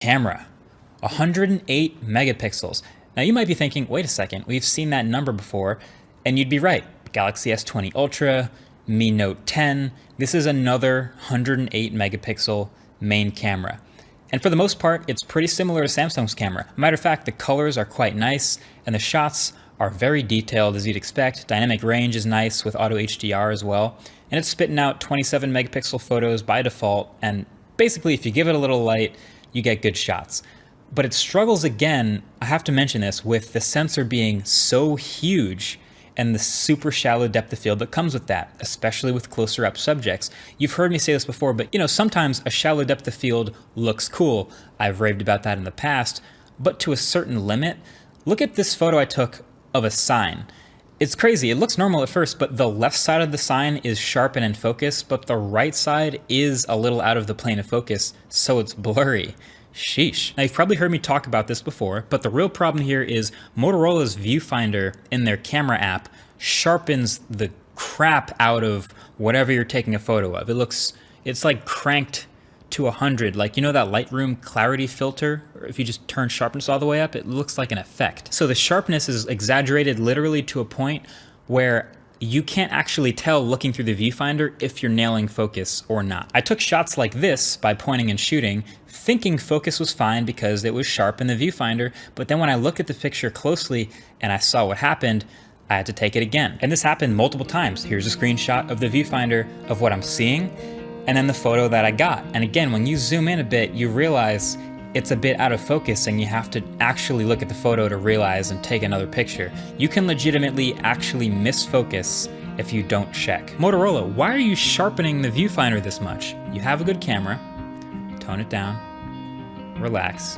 Camera, 108 megapixels. Now you might be thinking, wait a second, we've seen that number before, and you'd be right. Galaxy S20 Ultra, Mi Note 10, this is another 108 megapixel main camera. And for the most part, it's pretty similar to Samsung's camera. Matter of fact, the colors are quite nice, and the shots are very detailed as you'd expect. Dynamic range is nice with auto HDR as well, and it's spitting out 27 megapixel photos by default, and basically if you give it a little light, you get good shots. But it struggles again, I have to mention this, with the sensor being so huge and the super shallow depth of field that comes with that, especially with closer up subjects. You've heard me say this before, but sometimes a shallow depth of field looks cool. I've raved about that in the past, but to a certain limit. Look at this photo I took of a sign. It's crazy, it looks normal at first, but the left side of the sign is sharp and in focus, but the right side is a little out of the plane of focus, so it's blurry. Sheesh. Now you've probably heard me talk about this before, but the real problem here is Motorola's viewfinder in their camera app sharpens the crap out of whatever you're taking a photo of. It's like cranked to 100, like that Lightroom clarity filter, or if you just turn sharpness all the way up, it looks like an effect. So the sharpness is exaggerated literally to a point where you can't actually tell looking through the viewfinder if you're nailing focus or not. I took shots like this by pointing and shooting, thinking focus was fine because it was sharp in the viewfinder, but then when I looked at the picture closely and I saw what happened, I had to take it again. And this happened multiple times. Here's a screenshot of the viewfinder of what I'm seeing, and then the photo that I got. And again, when you zoom in a bit, you realize it's a bit out of focus and you have to actually look at the photo to realize and take another picture. You can legitimately actually miss focus if you don't check. Motorola, why are you sharpening the viewfinder this much? You have a good camera, tone it down, relax,